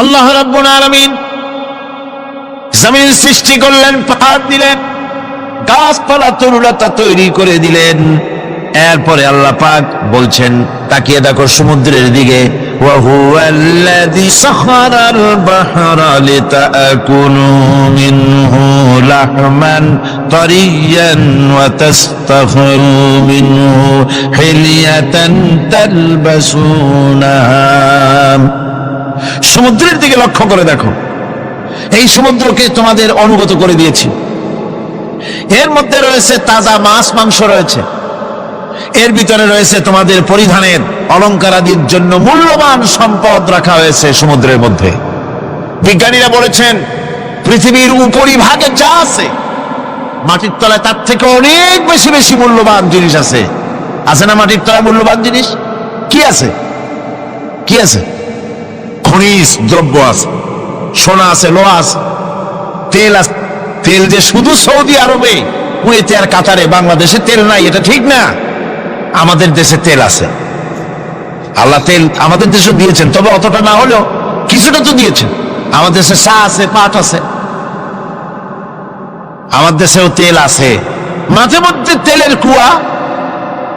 আল্লাহ রাব্বুল আলামিন জমিন সৃষ্টি করলেন, পাহাড় দিলেন, গাছপালা তরুলতা তৈরি করে দিলেন। এরপরে আল্লাহ পাক বলছেন, তাকিয়ে দেখো সমুদ্রের দিকে, ওয়া হুয়াল্লাযী সাখারাল বাহরা লিতাকুনু মিনহু লাহমান তারিয়ান ওয়া তাস্তাখিরু মিনহু হিলিয়াতান তালবাসুনাহা। সমুদ্রের দিকে লক্ষ্য করে দেখো, এই সমুদ্রকে তোমাদের অনুগত করে দিয়েছি। এর মধ্যে রয়েছে তাজা মাছ মাংস রয়েছে, এর ভিতরে রয়েছে তোমাদের পরিধানের অলংকারাদির জন্য মূল্যবান সম্পদ রাখা হয়েছে সমুদ্রের মধ্যে। বিজ্ঞানীরা বলেছেন পৃথিবীর উপরিভাগে যা আছে মাটির তলায় তার থেকে অনেক বেশি বেশি মূল্যবান জিনিস আছে। আছে না মাটির তলায় মূল্যবান জিনিস? কি আছে? কি আছে? খনিজ দ্রব্য আছে, সোনা আছে, লোহা আছে, তেল আছে। তেল যে শুধু সৌদি আরবে, কুয়েতে আর কাতারে, বাংলাদেশে তেল নাই এটা ঠিক না। আমাদের দেশে তেল আছে, আল্লাহ তেল আমাদের দেশে দিয়েছেন, তবে অতটা না হলেও কিছুটা তো দিয়েছেন। আমাদের দেশে চা আছে, পাট আছে, আমার দেশেও তেল আছে। মাঝে মধ্যে তেলের কুয়া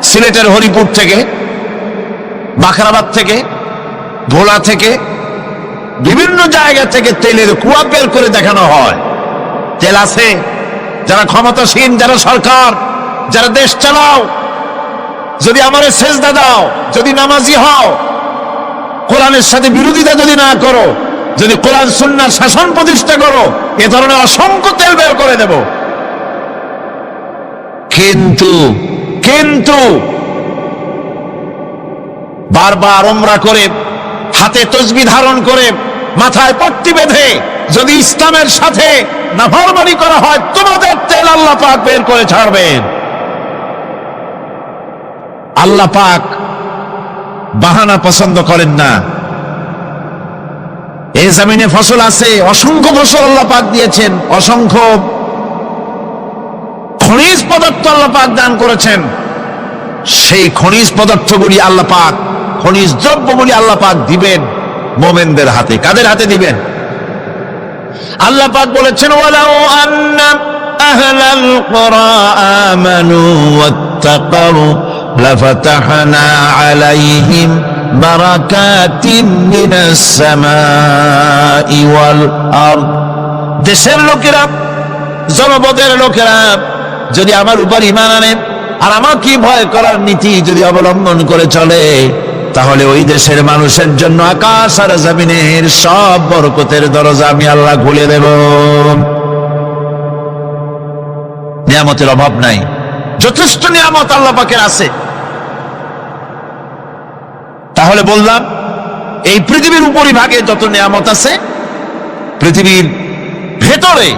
সিলেটের হরিপুর থেকে, বাখরাবাদ থেকে, ভোলা থেকে, বিভিন্ন জায়গা থেকে তেলের কুয়া বের করে দেখানো হয়। তেল আছে। যারা ক্ষমতাসীন, যারা সরকার, যারা দেশ চালাও, যদি আমারে সেজদা দাও, যদি নামাজি হও, কোরআনের সাথে বিরোধিতা যদি না করো, যদি কোরআন সুন্নাহর শাসন প্রতিষ্ঠা করো, এ ধরনের অসংখ্য তেল বের করে দেব। কিন্তু কিন্তু বারবার উমরা করে, হাতে তসবিহ ধারণ করে, মাথায় পট্টি বেঁধে যদি ইসলামের সাথে নাফরমানি করা হয়, তোমাদের তেল আল্লাহ পাক বের করে ছাড়বেন। আল্লাহ পাক বাহানা পছন্দ করেন না। এই জমিনে ফসল আছে, অসংখ্য ফসল আল্লাহ পাক দিয়েছেন, অসংখ্য খনিজ পদার্থ আল্লাহ পাক দান করেছেন। সেই খনিজ পদার্থগুলি আল্লাহ পাক, খনিজ দ্রব্যগুলি আল্লাহ পাক দিবেন মুমিনদের হাতে। কাদের হাতে দিবেন? আল্লাহ পাক বলেছেন, ওয়ালাউ আন্না আহলাল কুরা আমানু ওয়াত্তাকাউ লাফাতাহনা আলাইহিম বারাকাতিন মিনাস সামাই ওয়াল আরদ। দেশের লোকেরা, জনপদের লোকেরা যদি আমার উপর ঈমান আনে আর আমাকে ভয় করার নীতি যদি অবলম্বন করে চলে, তাহলে ওই দেশের মানুষের জন্য আকাশ আর জমিনের সব বরকতের দরজা আমি আল্লাহ খুলে দেব। নিয়ামতের অভাব নাই, যথেষ্ট নিয়ামত আল্লাহ পাকের আছে। তাহলে বললাম, এই পৃথিবীর উপরিভাগে যত নিয়ামত আছে, পৃথিবীর ভেতরে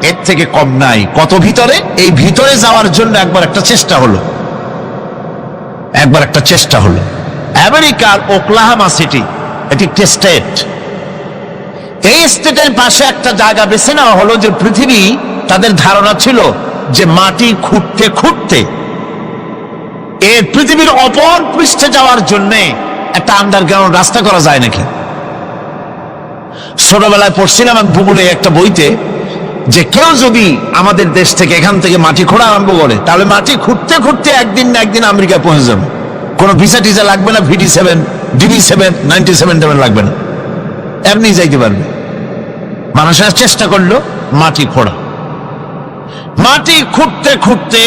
এর থেকে কম নাই। কত ভিতরে? এই ভিতরে যাওয়ার জন্য একবার একটা চেষ্টা হলো। আমেরিকার ওকলাহামা সিটি, এটি একটি স্টেট। এই স্টেটের পাশে একটা জায়গা বেছে নেওয়া হলো, যে পৃথিবী, তাদের ধারণা ছিল যে মাটি খুঁড়তে খুঁড়তে এর পৃথিবীর অপর পৃষ্ঠে যাওয়ার জন্য একটা আন্ডারগ্রাউন্ড রাস্তা করা যায় নাকি। ছোটবেলায় পড়ছিলাম আমি ভূগোলে একটা বইতে, যে কেউ যদি আমাদের দেশ থেকে, এখান থেকে মাটি খোঁড়া আরম্ভ করে, তাহলে মাটি খুঁড়তে খুঁড়তে একদিন না একদিন আমেরিকায় পৌঁছে যাবে। কোনো ভিসা টিসা লাগবে না, DD7 97 লাগবে না, এমনি যাইতে পারবে। মানুষের চেষ্টা করলো মাটি খোঁড়া। মাটি খুঁড়তে খুঁড়তে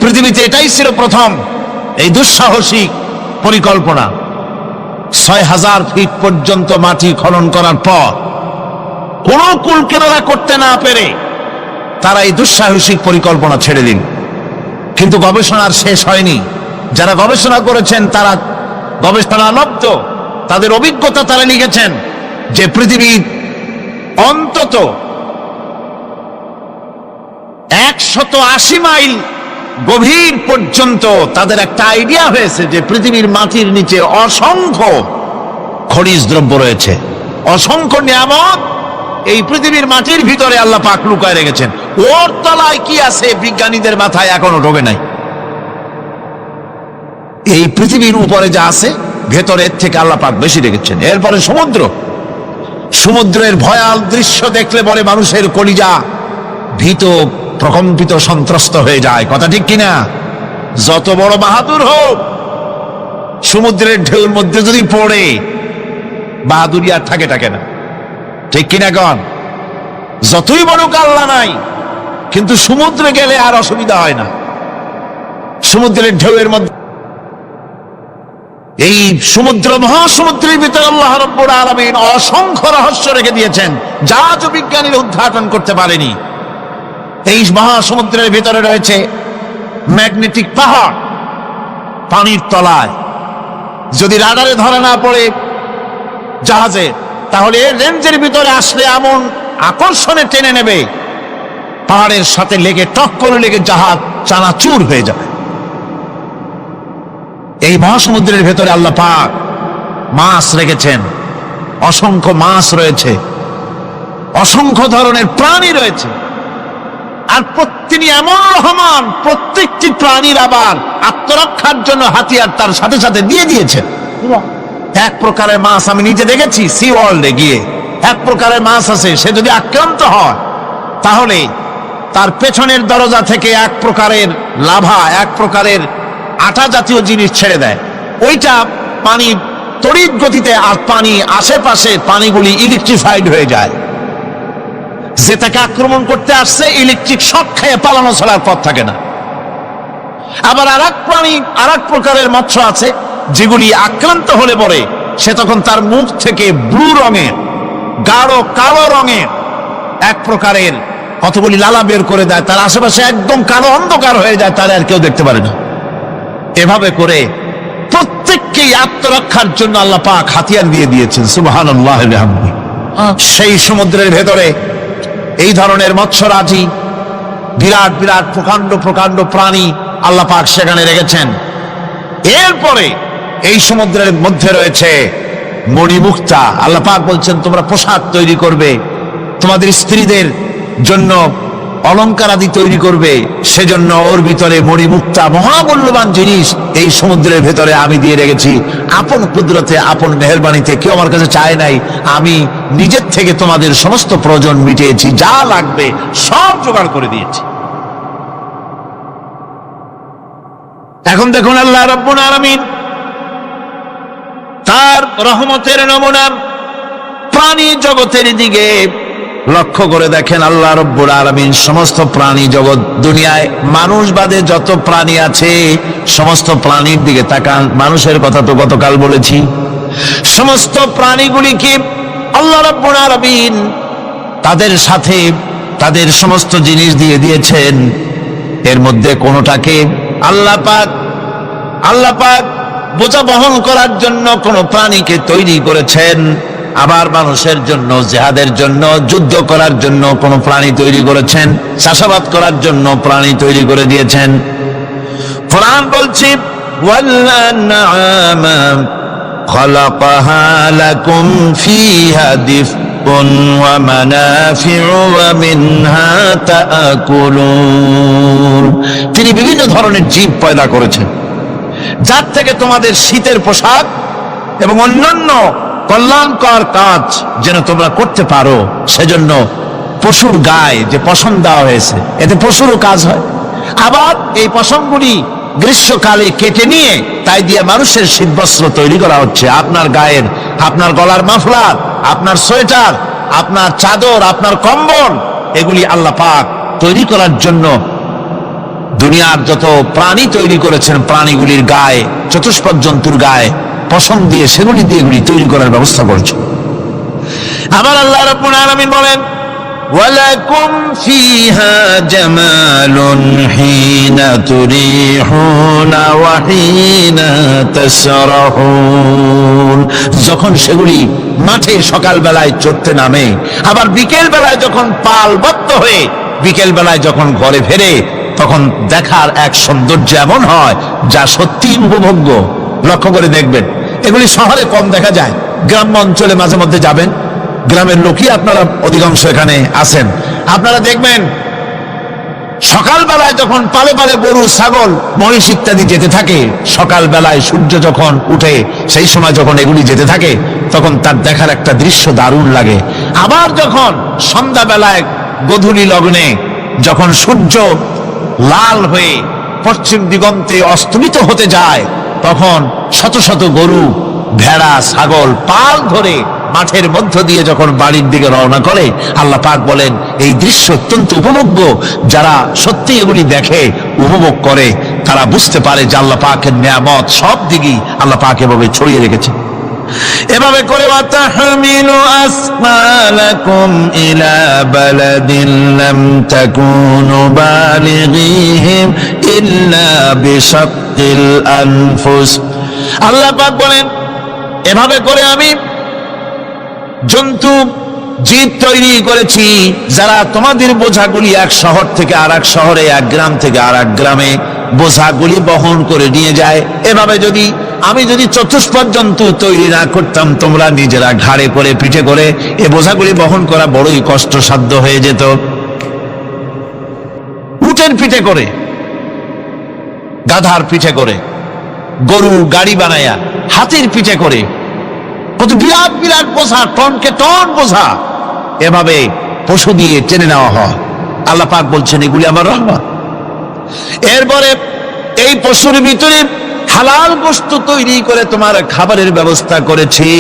পৃথিবীতে এটাই ছিল প্রথম এই দুঃসাহসিক পরিকল্পনা। 6000 ফিট পর্যন্ত মাটি খনন করার পর কোন কুল কিনারা করতে না পেরে তারা এই দুঃসাহসিক পরিকল্পনা ছেড়ে দিন। কিন্তু গবেষণার শেষ হয়নি। যারা গবেষণা করেছেন তারা গবেষণালব্ধ, তাদের অভিজ্ঞতা তারা লিখেছেন যে পৃথিবীর অন্তত 180 মাইল গভীর পর্যন্ত তাদের একটা আইডিয়া হয়েছে যে পৃথিবীর মাটির নিচে অসংখ্য খনিজ দ্রব্য রয়েছে, অসংখ্য নিয়ামত এই পৃথিবীর মাটির ভিতরে আল্লাহ পাক লুকায় রেখেছেন। ওর তলায় কি আছে বিজ্ঞানীদের মাথায় এখনো ঢোকে নাই। এই পৃথিবীর উপরে যা আছে ভেতরের থেকে আল্লাহ পাক বেশি রেখেছেন। এরপরে সমুদ্র, সমুদ্রের ভয়াল দৃশ্য দেখলে বলে মানুষের কলিজা ভীত প্রকম্পিত সন্ত্রস্ত হয়ে যায়, কথা ঠিক কিনা? যত বড় বাহাদুর হোক, সমুদ্রের ঢেউর মধ্যে যদি পড়ে, বাহাদুরি আর থাকে না, ঠিক কিনা কন? যতই বড় আল্লাহ নাই, কিন্তু সমুদ্রে গেলে আর অসুবিধা হয় না। সমুদ্রের ঢেউয়ের মধ্যে, এই সমুদ্র মহাসমুদ্রের ভিতরে আল্লাহ রাব্বুল আলামিন অসংখ্য রহস্য রেখে দিয়েছেন, যা আজও বিজ্ঞানীরা উদ্ঘাটন করতে পারেনি। এই মহাসমুদ্রের ভিতরে রয়েছে ম্যাগনেটিক পাহাড় পানির তলায়, যদি রাডারে ধরা না পড়ে জাহাজে, তাহলে রেঞ্জের ভিতরে আসলে এমন আকর্ষণে টেনে নেবে, পাহাড়ের সাথে লেগে টক করে লেগে জাহাজ চানাচুর হয়ে যাবে। এই মহাসমুদ্রের ভেতরে আল্লাহ পাক মাছ রেখেছেন, অসংখ্য মাছ রয়েছে, অসংখ্য ধরনের প্রাণী রয়েছে। আর তিনি এমন রহমান, প্রত্যেকটি প্রাণীর আবার আত্মরক্ষার জন্য হাতিয়ার তার সাথে সাথে দিয়ে দিয়েছেন। এক প্রকারের মাছ আমি নিজে দেখেছি সি ওয়ার্ল্ডে গিয়ে, এক প্রকারের মাছ আছে, সে যদি আক্রান্ত হয় তাহলে তার পেছনের দরজা থেকে এক প্রকারের লাভা, এক প্রকারের আটা জাতীয় জিনিস ছেড়ে দেয়, ওইটা পানি তড়িৎ গতিতে, আর পানি আশেপাশে পানিগুলি ইলেকট্রিফাইড হয়ে যায়। যে তাকে আক্রমণ করতে আসছে ইলেকট্রিক শক খেয়ে পালানো ছাড়ার পথ থাকে না। আবার আর এক প্রাণী, আর এক প্রকারের মৎস্য আছে, যেগুলি আক্রান্ত হলে পরে সে তখন তার মুখ থেকে ব্লু রঙের, গাঢ় কালো রঙের এক প্রকারের কতগুলি লালা বের করে দেয়, তার আশেপাশে একদম কালো অন্ধকার হয়ে যায়, তারা আর কেউ দেখতে পারে না। এভাবে করে প্রত্যেককেই আত্মরক্ষার জন্য আল্লাহ পাক হাতিয়ার দিয়ে দিয়েছেন। সুবহানাল্লাহ ওয়া বিহামদিহি। সেই সমুদ্রের ভেতরে এই ধরনের মৎস্যরাজি, বিরাট বিরাট প্রকাণ্ড প্রকাণ্ড প্রাণী আল্লাহ পাক সেখানে রেখেছেন। এরপরে এই সমুদ্রের মধ্যে রয়েছে মণিমুক্তা। আল্লাহ পাক বলছেন তোমরা পোশাক তৈরি করবে, তোমাদের স্ত্রীদের জন্য অলংকার আদি তৈরি করবে, সেজন্য ওর ভিতরে মণিমুক্তা মহামূল্যবান জিনিস এই সমুদ্রের ভেতরে আমি দিয়ে রেখেছি। আপন কুদরতে, আপন মেহেরবানিতে, কেউ আমার কাছে চায় নাই, আমি নিজের থেকে তোমাদের সমস্ত প্রয়োজন মিটিয়েছি, যা লাগবে সব জোগাড় করে দিয়েছি। এখন দেখুন আল্লাহ রাব্বুল আলামিন তার রহমতের নমুনা প্রাণী জগতের দিকে লক্ষ্য করে দেখেন। আল্লাহ রাব্বুল আলামিন সমস্ত প্রাণী জগৎ, দুনিয়ায় মানুষ বাদে যত প্রাণী আছে সমস্ত প্রাণীর দিকে তাকান। মানুষের কথা তো গতকাল বলেছি, সমস্ত প্রাণীগুলিকে আল্লাহ রাব্বুল আলামিন তাদের সাথে তাদের সমস্ত জিনিস দিয়ে দিয়েছেন। এর মধ্যে কোনোটাকে আল্লাহ পাক বোঝা বহন করার জন্য কোন প্রাণীকে তৈরি করেছেন, আবার মানুষের জন্য, জিহাদের জন্য, যুদ্ধ করার জন্য কোন প্রাণী তৈরি করেছেন, চাষাবাদ করার জন্য প্রাণী তৈরি করে দিয়েছেন। কোরআন বলছে ওয়াল-আনআমা খালাকাহা লাকুম ফিহা দিফকুন ওয়া মানাফিউ ওয়া মিনহা তাআকুলুন। তিনি বিভিন্ন ধরনের জীব পয়দা করেছেন, যার থেকে তোমাদের শীতের পোশাক এবং অন্যান্য কল্যাণকর কাজ যেন তোমরা করতে পারো, সেজন্য পশুর গায়ে যে পশম দেওয়া হয়েছে, এতে পশুরও কাজ হয়। আবার এই পশমগুলি গ্রীষ্মকালে কেটে নিয়ে তাই দিয়ে মানুষের শীতবস্ত্র তৈরি করা হচ্ছে। আপনার গায়ের, আপনার গলার মাফলার, আপনার সোয়েটার, আপনার চাদর, আপনার কম্বল, এগুলি আল্লাহ পাক তৈরি করার জন্য দুনিয়ার যত প্রাণী তৈরি করেছেন, প্রাণীগুলির গায়ে, চতুষ্পদ জন্তুর গায়ে পশম দিয়ে, সেগুলি দিয়ে এগুলি তৈরি করার ব্যবস্থা করেছে। আবার আল্লাহ রাব্বুল আলামিন বলেন ওয়ালাকুম ফিহা জামালুন হিনা তুরিহুনা ওয়া হিনা তাসরাহুন। যখন সেগুলি মাঠে সকাল বেলায় চড়তে নামে, আবার বিকেল বেলায় যখন পালবদ্ধ হয়ে বিকেল বেলায় যখন ঘরে ফেরে, তখন দেখার এক সৌন্দর্য এমন হয় যা সত্যি উপভোগ্য। লক্ষ্য করে দেখবেন, এগুলি শহরে কম দেখা যায়, গ্রাম্য অঞ্চলে মাঝে মধ্যে যাবেন, গ্রামের লোকই আপনারা অধিকাংশ এখানে আছেন, আপনারা দেখবেন সকাল বেলায় যখন পালে পালে গরু ছাগল মহিষ ইত্যাদি যেতে থাকে, সকাল বেলায় সূর্য যখন উঠে সেই সময় যখন এগুলি যেতে থাকে তখন তার দেখার একটা দৃশ্য দারুণ লাগে। আবার যখন সন্ধ্যা বেলায় গোধূলি লগ্নে যখন সূর্য লাল হয়ে পশ্চিম দিগন্তে অস্তমিত হতে যায় তখন শত শত গরু ভেড়া ছাগল পাল ধরে মাঠের মধ্য দিয়ে যখন বাড়ির দিকে রওনা করে, আল্লাহ পাক বলেন এই দৃশ্য অত্যন্ত উপভোগ্য। যারা সত্যি এগুলি দেখে উপভোগ করে তারা বুঝতে পারে যে আল্লাহ পাকের নিয়ামত সব দিকেই আল্লাহ পাক এভাবে ছড়িয়ে রেখেছে। এভাবে করে ওয়াতাহমিলু আসমালাকুম ইলা বালাদিন লাম তাকুনু বালিগিহিম ইল্লা বিশাক্কিল আনফুস। আল্লাহ পাক বলেন এভাবে করে আমি জন্তু জীব তৈরি করেছি যারা তোমাদের বোঝাগুলি এক শহর থেকে আর এক শহরে, এক গ্রাম থেকে আর এক গ্রামে বোঝাগুলি বহন করে নিয়ে যায়। এভাবে আমি যদি চতুষ্পদ জন্তু তৈরি না করতাম, তোমরা নিজেরা ঘাড়ে করে পিঠে করে এ বোঝাগুলি বহন করা বড়ই কষ্টসাধ্য হয়ে যেত। উটের পিঠে করে, গাধার পিঠে করে, গরু গাড়ি বানায়া হাতির পিঠে করে, কত বিরাট বিরাট বোঝা, টনকে টন বোঝা এভাবে পশু দিয়ে টেনে নেওয়া হয়। আল্লাহ পাক বলছেন এগুলি আমার রহমত। এরপরে এই পশুর ভিতরে হালাল গোশত তৈরি করে তোমার খাবারের ব্যবস্থা করেছি।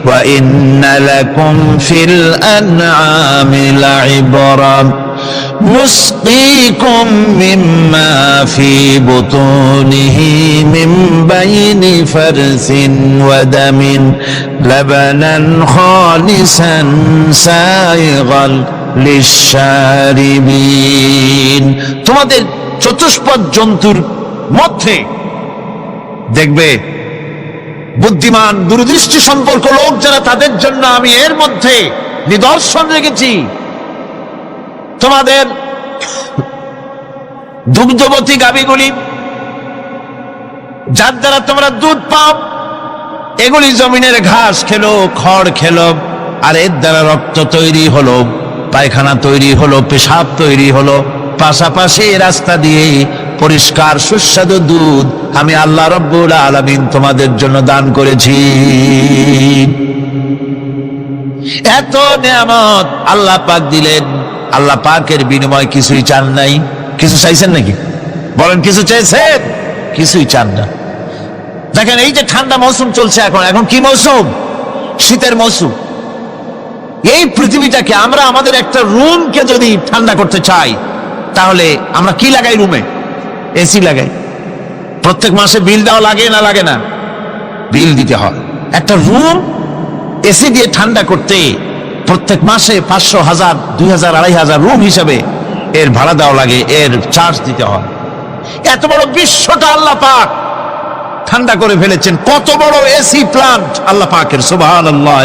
ওয়া ইন্না লাকুম ফিল আনআমি লাইবরা نسقيكم مما في بطونه من بين فرث ودم لبنا خالصا سائغا للشاربين। তোমাদের চতুষ্পদ জন্তুর মধ্যে দেখবে বুদ্ধিমান দূরদৃষ্টি সম্পর্ক লোক যারা, তাদের জন্য আমি এর মধ্যে নিদর্শন রেখেছি। তোমাদের দুগ্ধবতী গাভীগুলি যার দ্বারা তোমরা দুধ পাও, এগুলি জমিনের ঘাস খেলো, খড় খেলো, আর এর দ্বারা রক্ত তৈরি হলো, পায়খানা তৈরি হলো, পেশাব তৈরি হলো, পাশাপাশি রাস্তা দিয়ে পরিষ্কার সুস্বাদু দুধ আমি আল্লাহ রাব্বুল আলামিন তোমাদের জন্য দান করেছি। এত নিয়ামত আল্লাহ পাক দিলেন, আল্লাহ পাকের বিনিময় কিছুই চান নাই। কিছু চাইছেন নাকি? বলেন কিছু চাইছেন? কিছুই চান না। দেখেন এই যে ঠান্ডা মৌসুম চলছে, এখন কি মৌসুম? শীতের মৌসুম। এই পৃথিবীটাকে আমরা আমাদের একটা রুমকে যদি ঠান্ডা করতে চাই তাহলে আমরা কি লাগাই? রুমে এসি লাগাই। প্রত্যেক মাসে বিল দেওয়া লাগে না লাগে না? বিল দিতে হয়। একটা রুম এসি দিয়ে ঠান্ডা করতে প্রত্যেক মাসে 500, 1000, 2000, 2500 রুম হিসাবে এর ভাড়া দেওয়া লাগে, এর চার্জ দিতে হয়। এত বড় বিশ্বটা আল্লাহ পাক ঠান্ডা করে ফেলেছেন। কত বড় এসি প্লান্ট আল্লাহ পাকের, সুবহানাল্লাহ।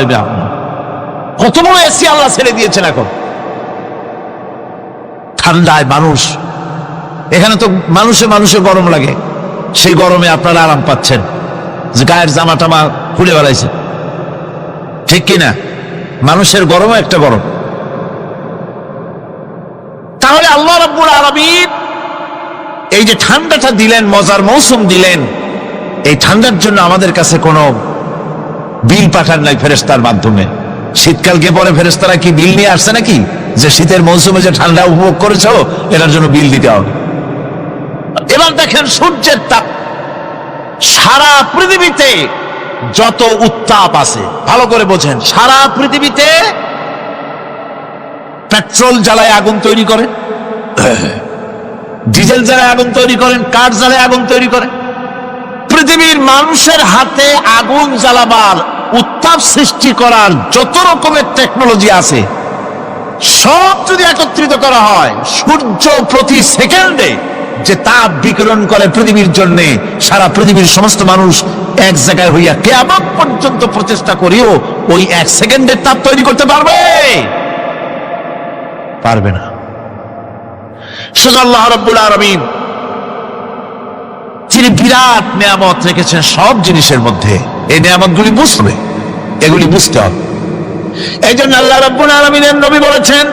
কত বড় এসি আল্লাহ ছেড়ে দিয়েছেন। এখন ঠান্ডায় মানুষ, এখানে তো মানুষে গরম লাগে, সেই গরমে আপনারা আরাম পাচ্ছেন, যে গায়ের জামা টামা খুলে বেড়াইছে, ঠিক কিনা? মানুষের গরমও একটা গরম। তাহলে আল্লাহ রাব্বুল আলামিন এই যে ঠান্ডাটা দিলেন, মজার মৌসুম দিলেন, এই ঠান্ডার জন্য আমাদের কাছে কোনো বিল পাঠান নাই ফেরেশতার মাধ্যমে। শীতকালকে পরে ফেরেশতারা কি বিল নিয়ে আসছে নাকি যে শীতের মৌসুমে যে ঠান্ডা উপভোগ করেছো এটার জন্য বিল দিতে হবে? এবার দেখেন সূর্যের তাপ, সারা পৃথিবীতে যত উত্তাপ আছে, ভালো করে বোঝেন, সারা পৃথিবীতে পেট্রোল জ্বালায় আগুন তৈরি করে, ডিজেল জ্বালায় আগুন তৈরি করেন, কাঠ জ্বালায় আগুন তৈরি করে। পৃথিবীর মানুষের হাতে আগুন জ্বালাবার, উত্তাপ সৃষ্টি করার যত রকমের টেকনোলজি আছে সব যদি একত্রিত করা হয়, সূর্য প্রতি সেকেন্ডে যে তাপ বিকিরণ করে পৃথিবীর জন্য, সারা পৃথিবীর সমস্ত মানুষ এক জায়গায় হইয়া কিয়ামত পর্যন্ত প্রচেষ্টা করিও ওই 1 সেকেন্ডের তাপ তৈরি করতে পারবে? পারবে না। শুধু আল্লাহ রাব্বুল আলামিন তিনি বিরাট নিয়ামত রেখেছেন সব জিনিসের মধ্যে। এই নিয়ামতগুলি বুঝবে, এগুলি বুঝতে হবে। এই জন্য আল্লাহ রাব্বুল আলামিনের নবী বলেছেন,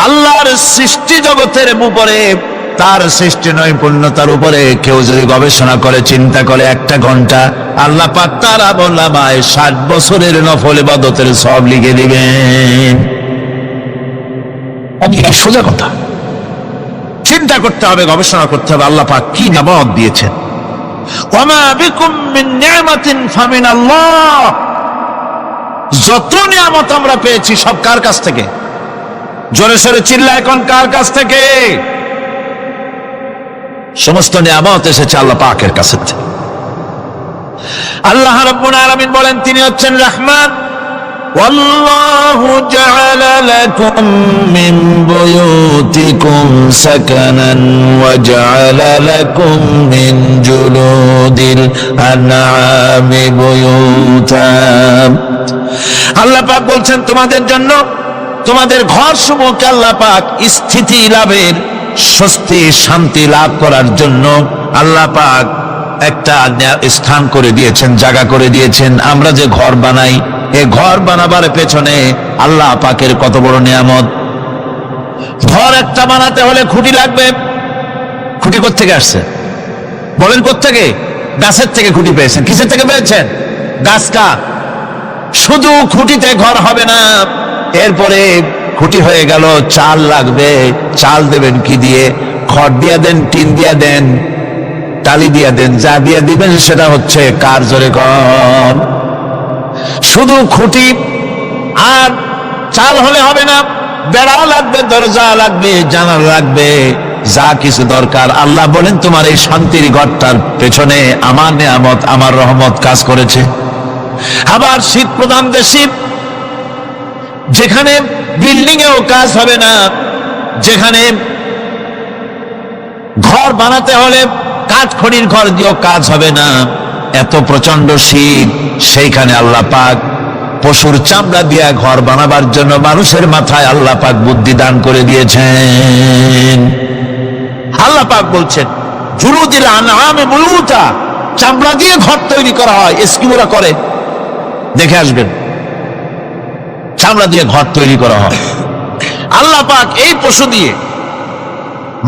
আল্লাহর সৃষ্টি জগতের উপরে, তার সৃষ্টি নৈপুণ্যতার উপরে কেউ যদি গবেষণা করে, চিন্তা করে, একটা ঘন্টা, আল্লাহ পাক তার আমলনামায় 60 বছরের নফল ইবাদতের সওয়াব লিখে দিবেন। সোজা কথা। চিন্তা করতে হবে, গবেষণা করতে হবে, আল্লাহ পাক কি নিয়ামত দিয়েছেন। ওয়ামা বিকুম মিন নি'মাতিন ফামিনাল্লাহ। যত নিয়ামত আমরা পেয়েছি সব কার কাছ থেকে? জোরে সোরে চিল্লা এখন, কার কাছ থেকে? সমস্ত নিয়ামত এসেছে আল্লাহ পাকের কাছে থেকে। আল্লাহ রাব্বুল আলামিন বলেন তিনি হচ্ছেন রহমান। ওয়াল্লাহু জাআলা লাকুম মিন বুয়ুতিকুম সাকানান ওয়া জাআলা লাকুম মিন জুলুদিল আনআমি বুয়ুতা। আল্লাহ পাক বলছেন তোমাদের জন্য, তোমাদের ঘর সমূহকে আল্লাহ পাক স্থিতি লাভের, স্বস্তি শান্তি লাভ করার জন্য আল্লাহ পাক একটা স্থান করে দিয়েছেন, জায়গা করে দিয়েছেন। আমরা যে ঘর বানাই, এই ঘর বানাবার পেছনে আল্লাহ পাকের কত বড় নিয়ামত। ঘর একটা বানাতে হলে খুঁটি লাগবে। খুঁটি কোত্থেকে আসছে বলেন? কোত্থেকে? গাছের থেকে খুঁটি পেয়েছেন। কিসের থেকে পেয়েছেন? গাছ কা। শুধু খুঁটিতে ঘর হবে না, এরপরে খুঁটি হয়ে গেল, চাল লাগবে। চাল দেবেন কি দিয়ে? খড় দিয়া দেন, টিন দিয়া দেন, টালি দিয়া দেন, যা দিয়া দিবেন সেটা হচ্ছে কার? জোরে কর। শুধু খুঁটি আর চাল হলে হবে না, বেড়া লাগবে, দরজা লাগবে, জানালা লাগবে, যা কিছু দরকার। আল্লাহ বলেন তোমার এই শান্তির ঘরটার পেছনে আমার নিয়ামত, আমার রহমত কাজ করেছে। আবার শীত প্রধান দেশে, যেখানে বিল্ডিং এও কাজ হবে না, যেখানে ঘর বানাতে হলে কাঠখড়ির ঘর দিয়েও কাজ হবে না, এত প্রচন্ড শীত, সেইখানে আল্লাহ পাক পশুর চামড়া দিয়ে ঘর বানাবার জন্য মানুষের মাথায় আল্লাহ পাক বুদ্ধি দান করে দিয়েছেন। আল্লাহ পাক বলছেন জুলুদিল আনআমি বুয়ুতা, চামড়া দিয়ে ঘর তৈরি করা হয়। এস্কিমোরা করে, দেখে আসবেন, চামড়া দিয়ে ঘর তৈরি করা হয়। আল্লাহ পাক এই পশু দিয়ে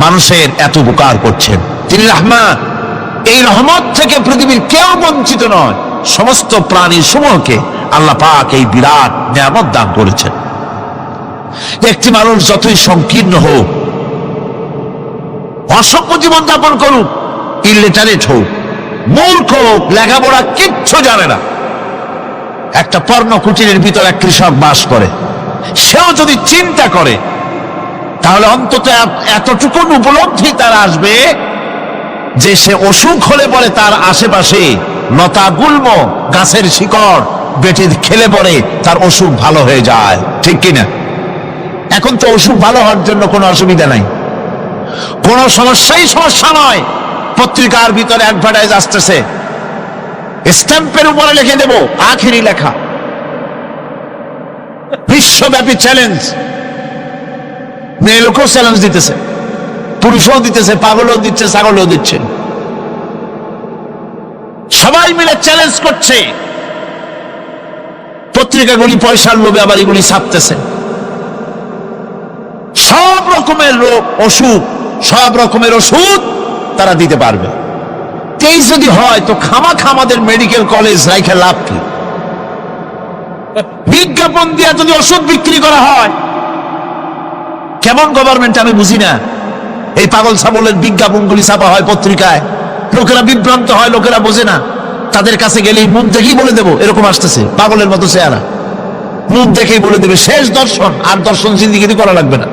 মানুষের এত উপকার করছেন। তিনি রহমান। এই রহমত থেকে পৃথিবীর কেউ বঞ্চিত নয়। সমস্ত প্রাণী সমূহকে আল্লাহ পাক এই বিরাট নিয়ামত দান করেছেন। একটি মানুষ যতই সংকীর্ণ হোক, অসভ্য জীবন যাপন করুক, ইলিটারেট হোক, মূর্খ হোক, লেখাপড়া কিচ্ছু জানে না, একটা পর্ণ কুটিরের ভিতর এক কৃষক বাস করে, সেও যদি চিন্তা করে তাহলে অন্তত এতটুকু উপলব্ধি তার আসবে যে সে অসুখ হলে পরে তার আশেপাশে লতা গুল্ম, গাছের শিকড় বেটে খেলে পরে তার অসুখ ভালো হয়ে যায়। ঠিক কিনা? এখন তো অসুখ ভালো হওয়ার জন্য কোনো অসুবিধা নাই, কোনো সমস্যা নয়। পত্রিকার ভিতরে অ্যাডভার্টাইজ আসতেছে, স্ট্যাম্পের উপরে লিখে দেব আখেরি লেখা, বিশ্বব্যাপী চ্যালেঞ্জ। মেয়ে লোকও চ্যালেঞ্জ দিতেছে, পুরুষও দিতেছে, পাগলও দিচ্ছে, ছাগলও দিচ্ছে, সবাই মিলে চ্যালেঞ্জ করছে। পত্রিকাগুলি পয়সার লোভে আবার এগুলি ছাপতেছে। সব রকমের রোগ, অসুখ, সব রকমের ওষুধ তারা দিতে পারবে। এই যদি হয় তো খামাখা আমাদের মেডিকেল কলেজ রাইখে লাভ কি? বিজ্ঞাপন দিয়ে যদি ওষুধ বিক্রি করা হয়, কেমন গভর্নমেন্ট আমি বুঝি না। এই পাগল ছাগলের বিজ্ঞাপনগুলি ছাপা হয় পত্রিকায়, লোকেরা বিভ্রান্ত হয়, লোকেরা বোঝে না। তাদের কাছে গেলেই মুখ দেখেই বলে দেবো এরকম আসতেছে, পাগলের মতো চেহারা, মুখ দেখেই বলে দেবে শেষ দর্শন, আর দর্শন জিন্দিগিতে করা লাগবে না।